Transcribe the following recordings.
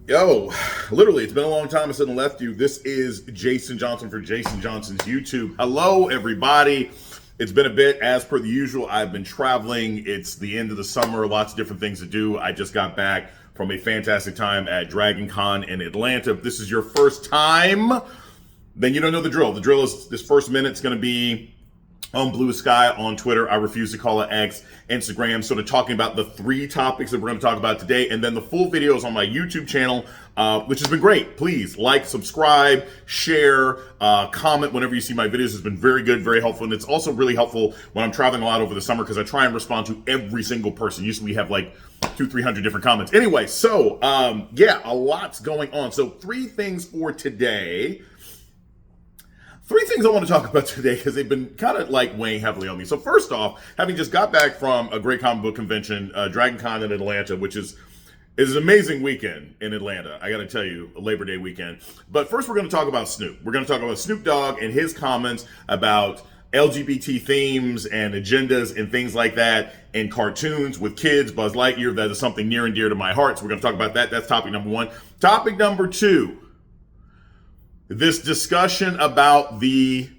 Yo, literally, it's been a long time since I left you. This is Jason Johnson for Jason Johnson's YouTube. Hello, everybody. It's been a bit. As per the usual, I've been traveling. It's the end of the summer, lots of different things to do. I just got back from a fantastic time at Dragon Con in Atlanta. If this is your first time, then you don't know the drill. The drill is this first minute's going to be on Blue Sky, on Twitter. I refuse to call it X, Instagram, sort of talking about the three topics that we're going to talk about today. And then the full video is on my YouTube channel, which has been great. Please like, subscribe, share, comment whenever you see my videos. It's been very good, very helpful. And it's also really helpful when I'm traveling a lot over the summer because I try and respond to every single person. Usually we have like 200-300 different comments. Anyway, so yeah, a lot's going on. So three things for today. Three things I want to talk about today because they've been kind of like weighing heavily on me. So first off, having just got back from a great comic book convention, Dragon Con in Atlanta, which is an amazing weekend in Atlanta. I got to tell you, a Labor Day weekend. But first, we're going to talk about Snoop. We're going to talk about Snoop Dogg and his comments about LGBT themes and agendas and things like that in cartoons with kids. Buzz Lightyear, that is something near and dear to my heart. So we're going to talk about that. That's topic number one. Topic number two. This discussion about the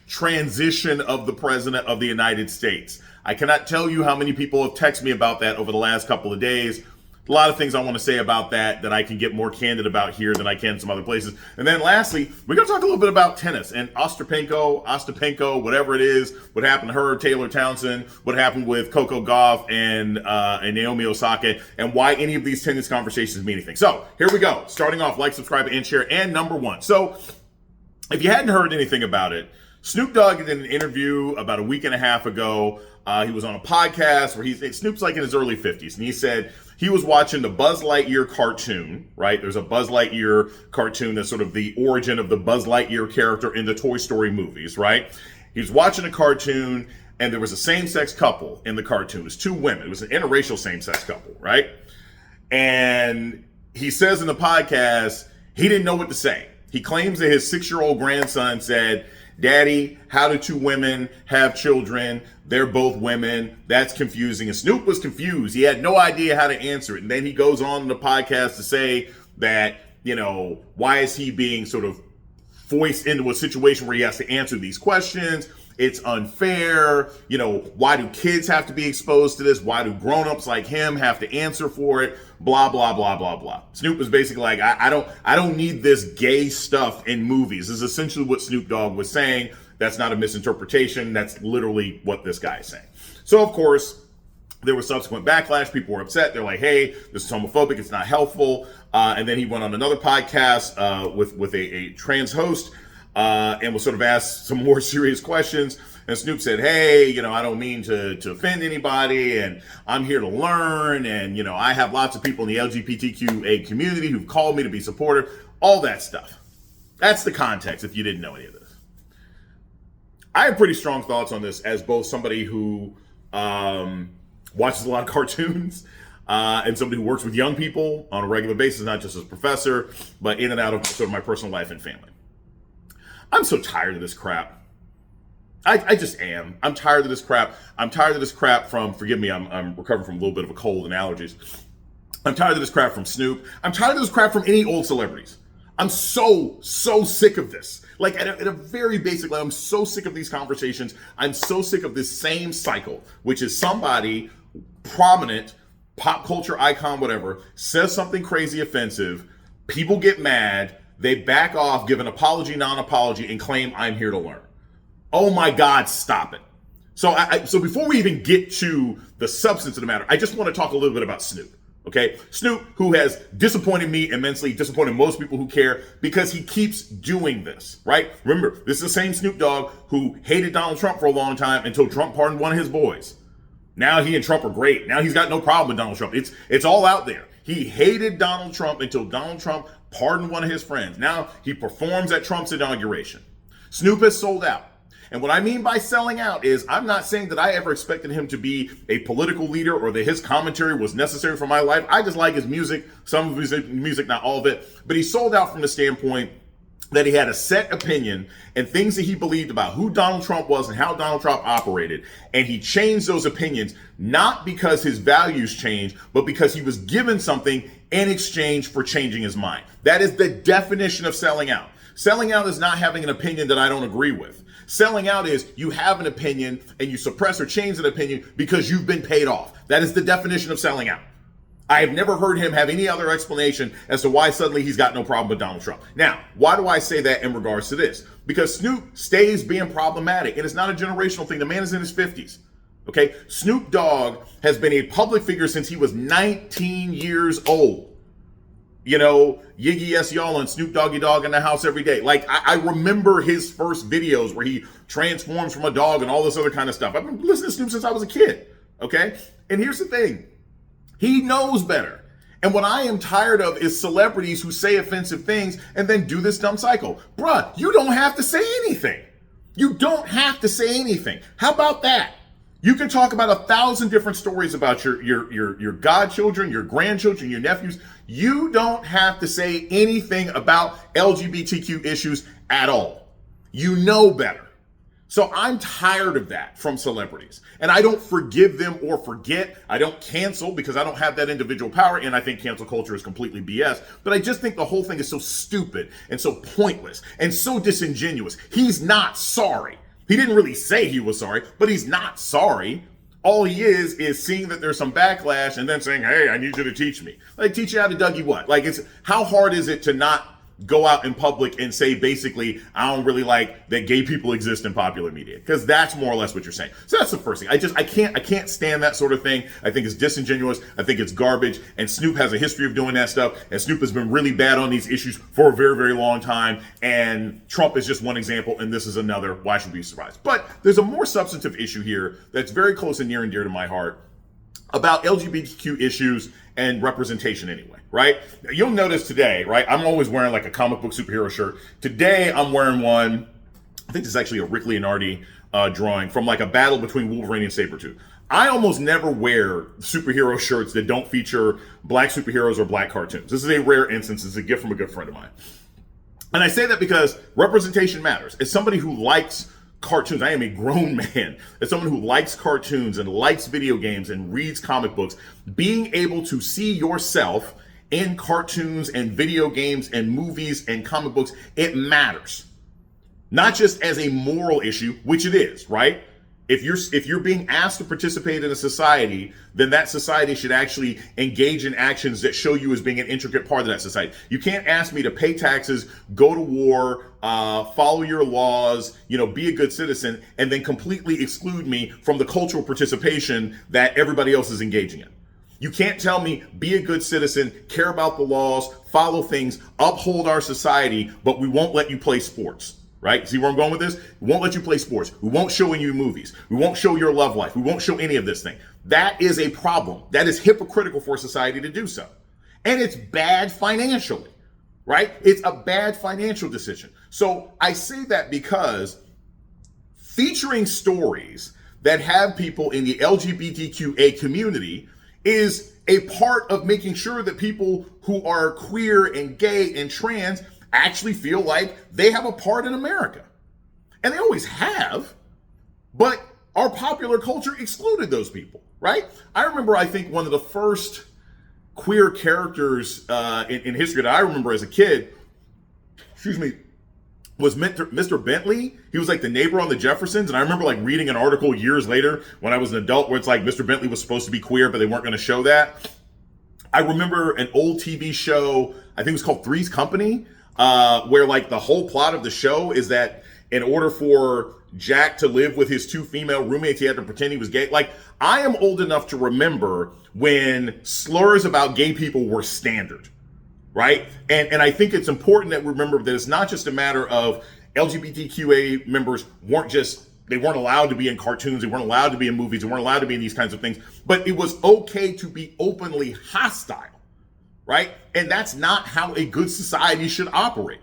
transition of the President of the United States. I cannot tell you how many people have texted me about that over the last couple of days. A lot of things I want to say about that I can get more candid about here than I can in some other places. And then lastly, we're going to talk a little bit about tennis and Ostepenko, whatever it is, what happened to her, Taylor Townsend, what happened with Coco Gauff and Naomi, Osaka, and why any of these tennis conversations mean anything. So here we go. Starting off, like, subscribe, and share. And number one. So if you hadn't heard anything about it, Snoop Dogg did an interview about a week and a half ago. He was on a podcast where Snoop's like in his early 50s, and he said he was watching the Buzz Lightyear cartoon, right? There's a Buzz Lightyear cartoon that's sort of the origin of the Buzz Lightyear character in the Toy Story movies, right? He was watching a cartoon, and there was a same-sex couple in the cartoon. It was two women. It was an interracial same-sex couple, right? And he says in the podcast, he didn't know what to say. He claims that his 6-year-old grandson said, "Daddy, how do two women have children? They're both women. That's confusing." And Snoop was confused. He had no idea how to answer it. And then he goes on in the podcast to say that, why is he being sort of voiced into a situation where he has to answer these questions? It's unfair. Why do kids have to be exposed to this? Why do grown-ups like him have to answer for it? Blah, blah, blah, blah, blah. Snoop was basically like, I don't need this gay stuff in movies. This is essentially what Snoop Dogg was saying. That's not a misinterpretation. That's literally what this guy is saying. So, of course, there was subsequent backlash. People were upset. They're like, hey, this is homophobic. It's not helpful. And then he went on another podcast with a trans host and was sort of asked some more serious questions. And Snoop said, hey, I don't mean to offend anybody, and I'm here to learn, and, I have lots of people in the LGBTQA community who've called me to be supportive, all that stuff. That's the context, if you didn't know any of this. I have pretty strong thoughts on this as both somebody who watches a lot of cartoons and somebody who works with young people on a regular basis, not just as a professor, but in and out of sort of my personal life and family. I'm so tired of this crap. I just am. I'm tired of this crap. I'm tired of this crap from, forgive me, I'm recovering from a little bit of a cold and allergies. I'm tired of this crap from Snoop. I'm tired of this crap from any old celebrities. I'm so sick of this. Like at a very basic level, I'm so sick of these conversations. I'm so sick of this same cycle, which is somebody prominent, pop culture icon, whatever, says something crazy offensive. People get mad. They back off, give an apology, non-apology, and claim I'm here to learn. Oh my God, stop it. So before we even get to the substance of the matter, I just want to talk a little bit about Snoop. Okay, Snoop, who has disappointed me immensely, disappointed most people who care, because he keeps doing this, right? Remember, this is the same Snoop Dogg who hated Donald Trump for a long time until Trump pardoned one of his boys. Now he and Trump are great. Now he's got no problem with Donald Trump. It's all out there. He hated Donald Trump until Donald Trump pardoned one of his friends. Now he performs at Trump's inauguration. Snoop has sold out. And what I mean by selling out is I'm not saying that I ever expected him to be a political leader or that his commentary was necessary for my life. I just like his music, some of his music, not all of it. But he sold out from the standpoint that he had a set opinion and things that he believed about who Donald Trump was and how Donald Trump operated. And he changed those opinions, not because his values changed, but because he was given something in exchange for changing his mind. That is the definition of selling out. Selling out is not having an opinion that I don't agree with. Selling out is you have an opinion and you suppress or change that opinion because you've been paid off. That is the definition of selling out. I have never heard him have any other explanation as to why suddenly he's got no problem with Donald Trump. Now, why do I say that in regards to this? Because Snoop stays being problematic, and it's not a generational thing. The man is in his 50s. Okay? Snoop Dogg has been a public figure since he was 19 years old. You know, Yiggy yes y'all and Snoop Doggy Dogg in the house every day. Like, I remember his first videos where he transforms from a dog and all this other kind of stuff. I've been listening to Snoop since I was a kid. Okay? And here's the thing. He knows better. And what I am tired of is celebrities who say offensive things and then do this dumb cycle. Bruh, you don't have to say anything. You don't have to say anything. How about that? You can talk about 1,000 different stories about your godchildren, your grandchildren, your nephews. You don't have to say anything about LGBTQ issues at all. You know better. So I'm tired of that from celebrities. And I don't forgive them or forget. I don't cancel because I don't have that individual power. And I think cancel culture is completely BS. But I just think the whole thing is so stupid and so pointless and so disingenuous. He's not sorry. He didn't really say he was sorry, but he's not sorry. All he is seeing that there's some backlash and then saying, hey, I need you to teach me. Like, teach you how to Dougie what? Like, it's how hard is it to not go out in public and say, basically, I don't really like that gay people exist in popular media, because that's more or less what you're saying. So that's the first thing. I can't stand that sort of thing. I think it's disingenuous. I think it's garbage. And Snoop has a history of doing that stuff. And Snoop has been really bad on these issues for a very, very long time. And Trump is just one example, and this is another. Why should we be surprised? But there's a more substantive issue here that's very close and near and dear to my heart about LGBTQ issues and representation anyway, right? You'll notice today, right? I'm always wearing like a comic book superhero shirt. Today, I'm wearing one, I think this is actually a Rick Leonardi drawing from like a battle between Wolverine and Sabretooth. I almost never wear superhero shirts that don't feature black superheroes or black cartoons. This is a rare instance. It's a gift from a good friend of mine. And I say that because representation matters. As somebody who likes cartoons, I am a grown man. As someone who likes cartoons and likes video games and reads comic books, being able to see yourself in cartoons and video games and movies and comic books, it matters. Not just as a moral issue, which it is, right? If you're being asked to participate in a society, then that society should actually engage in actions that show you as being an intricate part of that society. You can't ask me to pay taxes, go to war, follow your laws, be a good citizen, and then completely exclude me from the cultural participation that everybody else is engaging in. You can't tell me, be a good citizen, care about the laws, follow things, uphold our society, but we won't let you play sports. Right? See where I'm going with this? We won't let you play sports. We won't show you movies. We won't show your love life. We won't show any of this thing. That is a problem. That is hypocritical for society to do so. And it's bad financially, right? It's a bad financial decision. So I say that because featuring stories that have people in the LGBTQA community is a part of making sure that people who are queer and gay and trans actually feel like they have a part in America. And they always have, but our popular culture excluded those people, right? I remember, I think one of the first queer characters in history that I remember as a kid, was Mr. Bentley. He was like the neighbor on the Jeffersons. And I remember like reading an article years later when I was an adult where it's like Mr. Bentley was supposed to be queer, but they weren't going to show that. I remember an old TV show, I think it was called Three's Company, where like the whole plot of the show is that in order for Jack to live with his two female roommates, he had to pretend he was gay. Like, I am old enough to remember when slurs about gay people were standard, right? And I think it's important that we remember that it's not just a matter of LGBTQA members they weren't allowed to be in cartoons, they weren't allowed to be in movies, they weren't allowed to be in these kinds of things, but it was okay to be openly hostile. Right? And that's not how a good society should operate.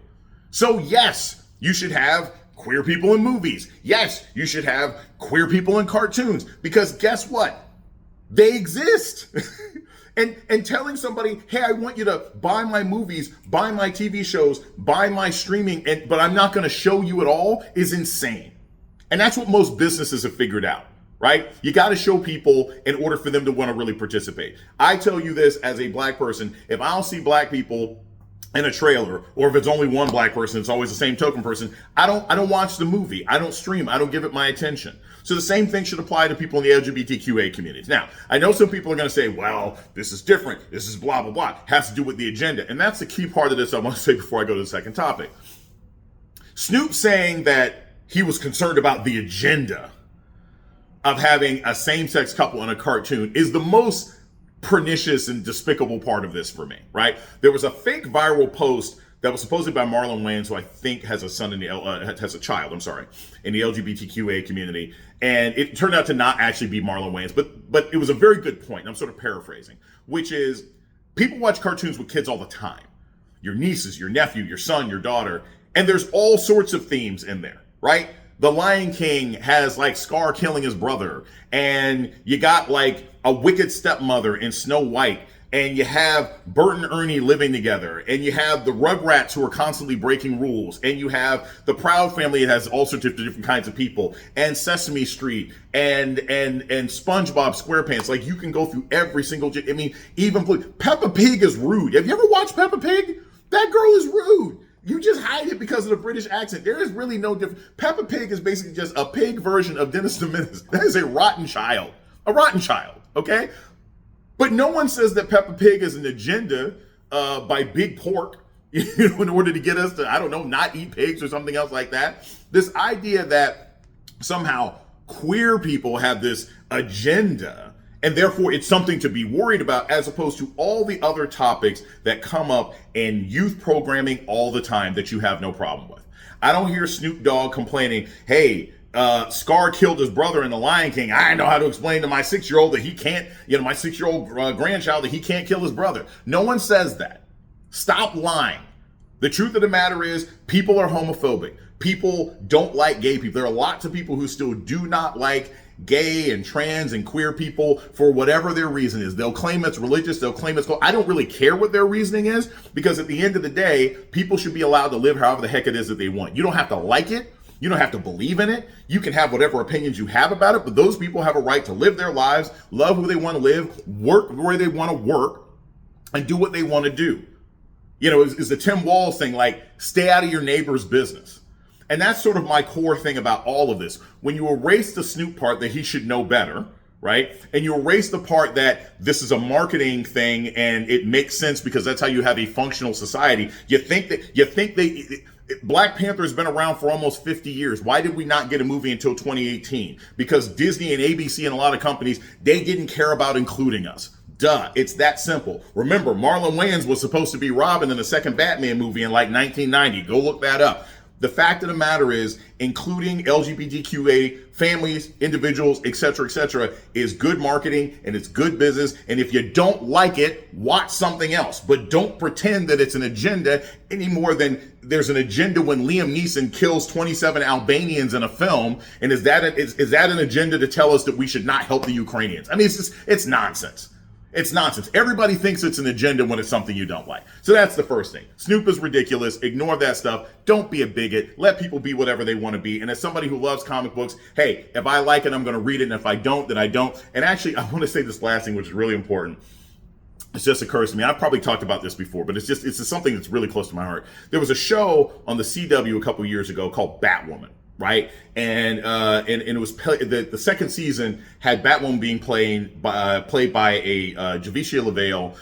So yes, you should have queer people in movies. Yes, you should have queer people in cartoons, because guess what? They exist. and telling somebody, hey, I want you to buy my movies, buy my TV shows, buy my streaming, but I'm not going to show you at all is insane. And that's what most businesses have figured out. right? You got to show people in order for them to want to really participate. I tell you this as a black person, if I don't see black people in a trailer, or if it's only one black person, it's always the same token person, I don't watch the movie. I don't stream. I don't give it my attention. So the same thing should apply to people in the LGBTQA communities. Now, I know some people are going to say, well, this is different. This is blah, blah, blah. Has to do with the agenda. And that's the key part of this I want to say before I go to the second topic. Snoop saying that he was concerned about the agenda of having a same-sex couple in a cartoon is the most pernicious and despicable part of this for me, right? There was a fake viral post that was supposedly by Marlon Wayans, who I think has a son in the has a child, in the LGBTQA community, and it turned out to not actually be Marlon Wayans, but it was a very good point. I'm sort of paraphrasing, which is people watch cartoons with kids all the time, your nieces, your nephew, your son, your daughter, and there's all sorts of themes in there, right? The Lion King has like Scar killing his brother, and you got like a wicked stepmother in Snow White, and you have Bert and Ernie living together, and you have the Rugrats who are constantly breaking rules, and you have the Proud Family that has all sorts of different kinds of people, and Sesame Street, and SpongeBob SquarePants. Like, you can go through every single, I mean, even Peppa Pig is rude. Have you ever watched Peppa Pig? That girl is rude. You just hide it because of the British accent. There is really no difference. Peppa Pig is basically just a pig version of Dennis the Menace. That is a rotten child, okay? But no one says that Peppa Pig is an agenda by Big Pork, in order to get us to, I don't know, not eat pigs or something else like that. This idea that somehow queer people have this agenda and therefore it's something to be worried about, as opposed to all the other topics that come up in youth programming all the time that you have no problem with. I don't hear Snoop Dogg complaining, hey, Scar killed his brother in The Lion King. I know how to explain to my 6-year-old that he can't, my 6-year-old grandchild that he can't kill his brother. No one says that. Stop lying. The truth of the matter is people are homophobic. People don't like gay people. There are lots of people who still do not like gay and trans and queer people for whatever their reason is. They'll claim it's religious. They'll claim it's, I don't really care what their reasoning is, because at the end of the day, people should be allowed to live however the heck it is that they want. You don't have to like it. You don't have to believe in it. You can have whatever opinions you have about it, but those people have a right to live their lives, love who they want to live, work where they want to work, and do what they want to do. Is the Tim Walz thing, like, stay out of your neighbor's business. And that's sort of my core thing about all of this. When you erase the Snoop part that he should know better, right? And you erase the part that this is a marketing thing and it makes sense because that's how you have a functional society. You think Black Panther has been around for almost 50 years. Why did we not get a movie until 2018? Because Disney and ABC and a lot of companies, they didn't care about including us. Duh, it's that simple. Remember, Marlon Wayans was supposed to be Robin in the second Batman movie in like 1990. Go look that up. The fact of the matter is, including LGBTQA families, individuals, etc., is good marketing and it's good business. And if you don't like it, watch something else. But don't pretend that it's an agenda any more than there's an agenda when Liam Neeson kills 27 Albanians in a film. And is that an agenda to tell us that we should not help the Ukrainians? I mean, it's nonsense. It's nonsense. Everybody thinks it's an agenda when it's something you don't like. So that's the first thing. Snoop is ridiculous. Ignore that stuff. Don't be a bigot. Let people be whatever they want to be. And as somebody who loves comic books, hey, if I like it, I'm going to read it. And if I don't, then I don't. And actually, I want to say this last thing, which is really important. It just occurs to me. I've probably talked about this before, but it's just something that's really close to my heart. There was a show on the CW a couple years ago called Batwoman. Right, and it was the second season had Batwoman being played by a Javicia LaVale,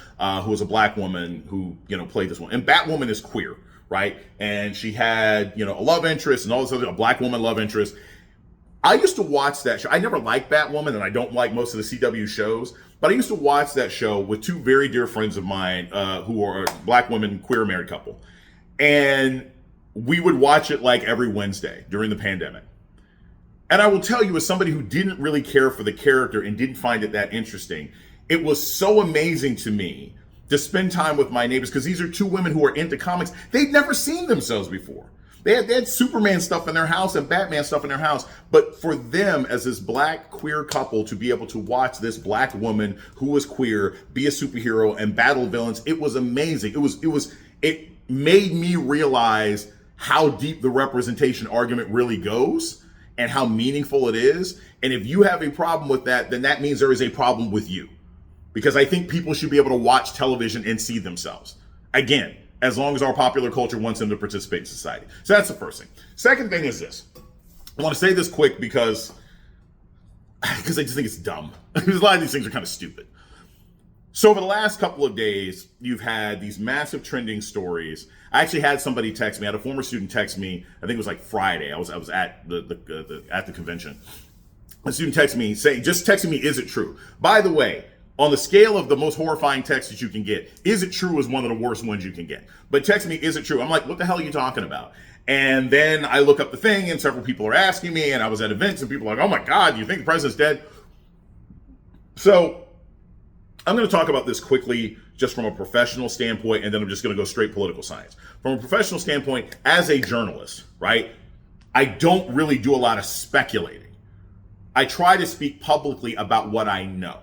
who was a black woman who played this one. And Batwoman is queer, right? And she had a love interest and all this other, a black woman love interest. I used to watch that show. I never liked Batwoman, and I don't like most of the CW shows, but I used to watch that show with two very dear friends of mine who are black women, queer married couple, and we would watch it like every Wednesday during the pandemic. And I will tell you, as somebody who didn't really care for the character and didn't find it that interesting, it was so amazing to me to spend time with my neighbors, because these are two women who are into comics. They'd never seen themselves before. They had Superman stuff in their house and Batman stuff in their house. But for them, as this black queer couple, to be able to watch this black woman who was queer be a superhero and battle villains, it was amazing. It made me realize how deep the representation argument really goes, and how meaningful it is. And if you have a problem with that, then that means there is a problem with you. Because I think people should be able to watch television and see themselves. Again, as long as our popular culture wants them to participate in society. So that's the first thing. Second thing is this. I want to say this quick because I just think it's dumb. Because a lot of these things are kind of stupid. So over the last couple of days, you've had these massive trending stories. I actually had somebody text me. I had a former student text me. I think it was like Friday. I was at the convention. A student texted me saying, just texting me, is it true? By the way, on the scale of the most horrifying text that you can get, is it true is one of the worst ones you can get. But text me, is it true? I'm like, what the hell are you talking about? And then I look up the thing and several people are asking me, and I was at events and people are like, oh my God, you think the president's dead? So I'm going to talk about this quickly just from a professional standpoint, and then I'm just going to go straight political science. From a professional standpoint, as a journalist, right, I don't really do a lot of speculating. I try to speak publicly about what I know,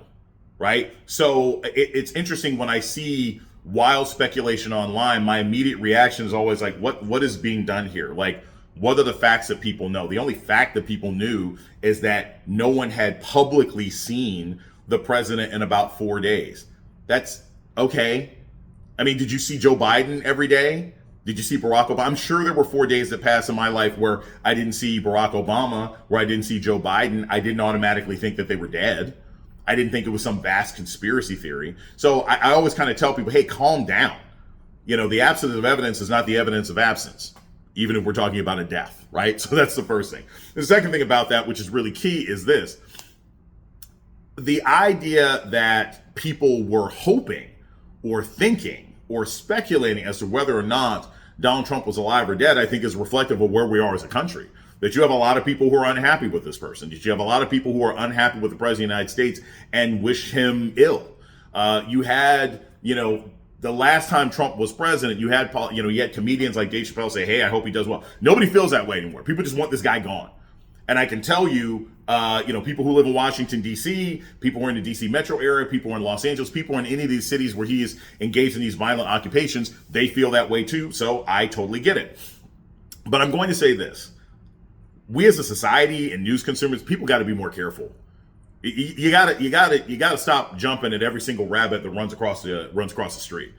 right? So it's interesting when I see wild speculation online, my immediate reaction is always like, what is being done here? Like, what are the facts that people know? The only fact that people knew is that no one had publicly seen the president in about 4 days. That's okay. I mean, did you see Joe Biden every day? Did you see Barack Obama? I'm sure there were 4 days that passed in my life where I didn't see Barack Obama, where I didn't see Joe Biden. I didn't automatically think that they were dead. I didn't think it was some vast conspiracy theory. So I always kind of tell people, hey, calm down. You know, the absence of evidence is not the evidence of absence, even if we're talking about a death, right? So that's the first thing. The second thing about that, which is really key, is this. The idea that people were hoping or thinking or speculating as to whether or not Donald Trump was alive or dead, I think is reflective of where we are as a country. That you have a lot of people who are unhappy with this person. That you have a lot of people who are unhappy with the president of the United States and wish him ill. You had, the last time Trump was president, you had comedians like Dave Chappelle say, hey, I hope he does well. Nobody feels that way anymore. People just want this guy gone. And I can tell you, people who live in Washington, D.C., people who are in the D.C. metro area, people who are in Los Angeles, people in any of these cities where he is engaged in these violent occupations, they feel that way too. So I totally get it. But I'm going to say this. We as a society and news consumers, people got to be more careful. You gotta stop jumping at every single rabbit that runs across the street.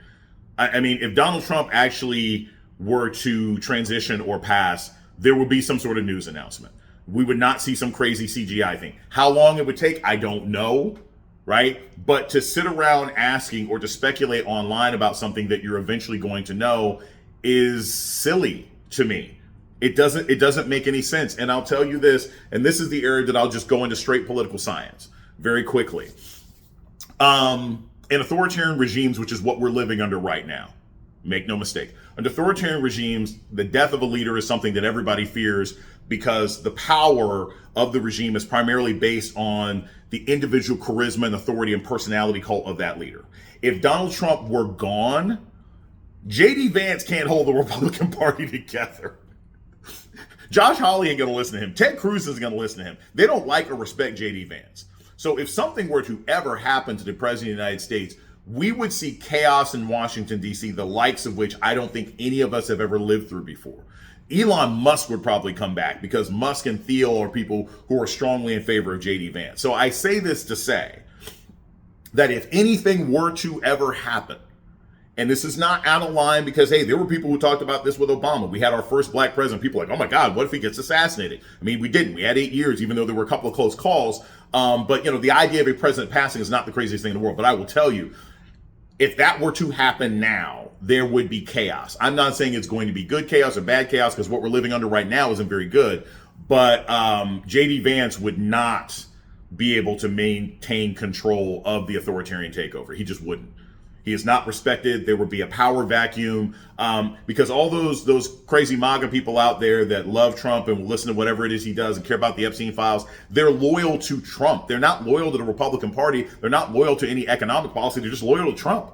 I mean, if Donald Trump actually were to transition or pass, there would be some sort of news announcement. We would not see some crazy CGI thing. How long it would take, I don't know, right? But to sit around asking or to speculate online about something that you're eventually going to know is silly to me. It doesn't make any sense. And I'll tell you this, and this is the area that I'll just go into straight political science very quickly. In authoritarian regimes, which is what we're living under right now, make no mistake, under authoritarian regimes, the death of a leader is something that everybody fears because the power of the regime is primarily based on the individual charisma and authority and personality cult of that leader. If Donald Trump were gone, J.D. Vance can't hold the Republican Party together. Josh Hawley ain't going to listen to him. Ted Cruz isn't going to listen to him. They don't like or respect J.D. Vance. So if something were to ever happen to the president of the United States, we would see chaos in Washington, D.C., the likes of which I don't think any of us have ever lived through before. Elon Musk would probably come back because Musk and Thiel are people who are strongly in favor of J.D. Vance. So I say this to say that if anything were to ever happen, and this is not out of line because, hey, there were people who talked about this with Obama. We had our first black president. People like, oh my God, what if he gets assassinated? I mean, we didn't. We had 8 years, even though there were a couple of close calls. But the idea of a president passing is not the craziest thing in the world. But I will tell you, if that were to happen now, there would be chaos. I'm not saying it's going to be good chaos or bad chaos because what we're living under right now isn't very good. But J.D. Vance would not be able to maintain control of the authoritarian takeover. He just wouldn't. He is not respected. There would be a power vacuum because all those crazy MAGA people out there that love Trump and will listen to whatever it is he does and care about the Epstein files, they're loyal to Trump. They're not loyal to the Republican Party. They're not loyal to any economic policy. They're just loyal to Trump.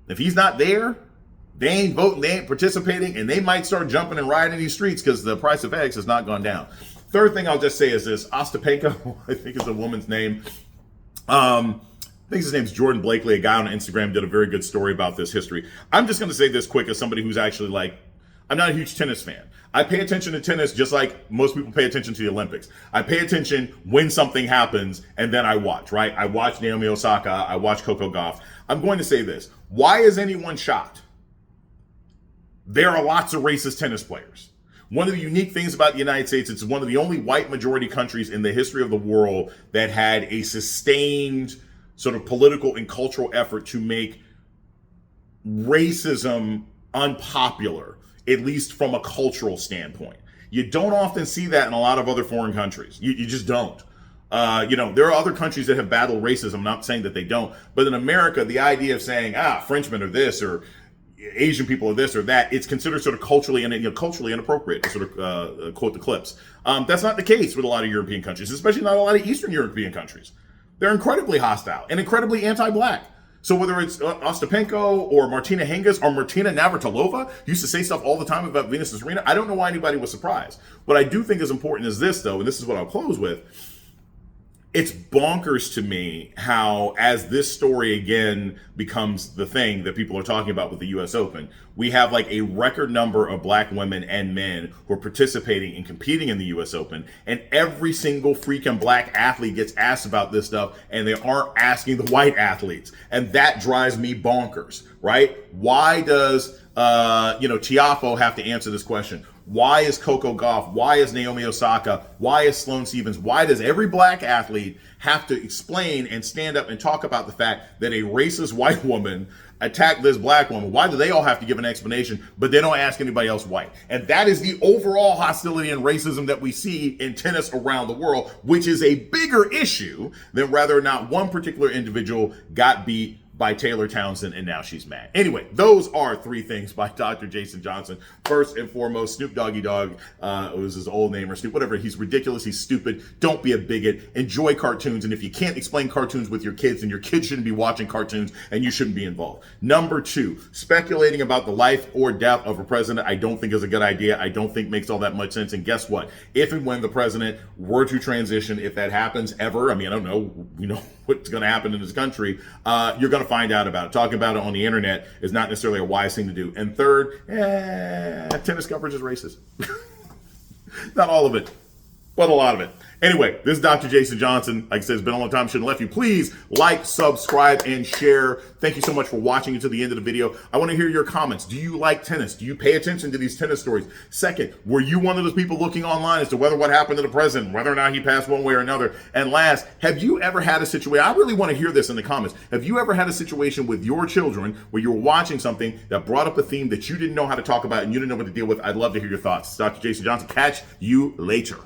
If he's not there, they ain't voting, they ain't participating, and they might start jumping and riding these streets because the price of eggs has not gone down. Third thing I'll just say is this. Ostepenko, I think is the woman's name. I think his name's Jordan Blakely. A guy on Instagram did a very good story about this history. I'm just going to say this quick as somebody who's actually like I'm not a huge tennis fan. I pay attention to tennis just like most people pay attention to the Olympics. I pay attention when something happens and then I watch, right? I watch Naomi Osaka. I watch Coco Gauff. I'm going to say this. Why is anyone shocked? There are lots of racist tennis players. One of the unique things about the United States, it's one of the only white majority countries in the history of the world that had a sustained sort of political and cultural effort to make racism unpopular, at least from a cultural standpoint. You don't often see that in a lot of other foreign countries. You just don't. There are other countries that have battled racism. I'm not saying that they don't. But in America, the idea of saying, Frenchmen are this or Asian people are this or that, it's considered sort of culturally inappropriate to sort of quote the clips. That's not the case with a lot of European countries, especially not a lot of Eastern European countries. They're incredibly hostile and incredibly anti-black. So whether it's Ostepenko or Martina Hingis or Martina Navratilova used to say stuff all the time about Venus Serena, I don't know why anybody was surprised. What I do think is important is this, though, and this is what I'll close with. It's bonkers to me how, as this story again becomes the thing that people are talking about with the U.S. Open, we have like a record number of black women and men who are participating and competing in the U.S. Open, and every single freaking black athlete gets asked about this stuff, and they aren't asking the white athletes, and that drives me bonkers, right? Why does Tiafoe have to answer this question? Why is Coco Gauff? Why is Naomi Osaka? Why is Sloane Stephens? Why does every black athlete have to explain and stand up and talk about the fact that a racist white woman attacked this black woman? Why do they all have to give an explanation, but they don't ask anybody else white? And that is the overall hostility and racism that we see in tennis around the world, which is a bigger issue than whether or not one particular individual got beat by Taylor Townsend, and now she's mad. Anyway, those are 3 things by Dr. Jason Johnson. First and foremost, Snoop Doggy Dogg was his old name, or Snoop, whatever. He's ridiculous. He's stupid. Don't be a bigot. Enjoy cartoons. And if you can't explain cartoons with your kids, then your kids shouldn't be watching cartoons and you shouldn't be involved. Number 2, speculating about the life or death of a president, I don't think is a good idea. I don't think makes all that much sense. And guess what? If and when the president were to transition, if that happens ever, I don't know, what's going to happen in this country, you're going to find out about it. Talking about it on the internet is not necessarily a wise thing to do. And third, tennis coverage is racist. Not all of it, but a lot of it. Anyway, this is Dr. Jason Johnson. Like I said, it's been a long time. Shouldn't have left you. Please like, subscribe, and share. Thank you so much for watching until the end of the video. I want to hear your comments. Do you like tennis? Do you pay attention to these tennis stories? Second, were you one of those people looking online as to what happened to the president, whether or not he passed one way or another? And last, have you ever had a situation, I really want to hear this in the comments. Have you ever had a situation with your children where you were watching something that brought up a theme that you didn't know how to talk about and you didn't know what to deal with? I'd love to hear your thoughts. It's Dr. Jason Johnson. Catch you later.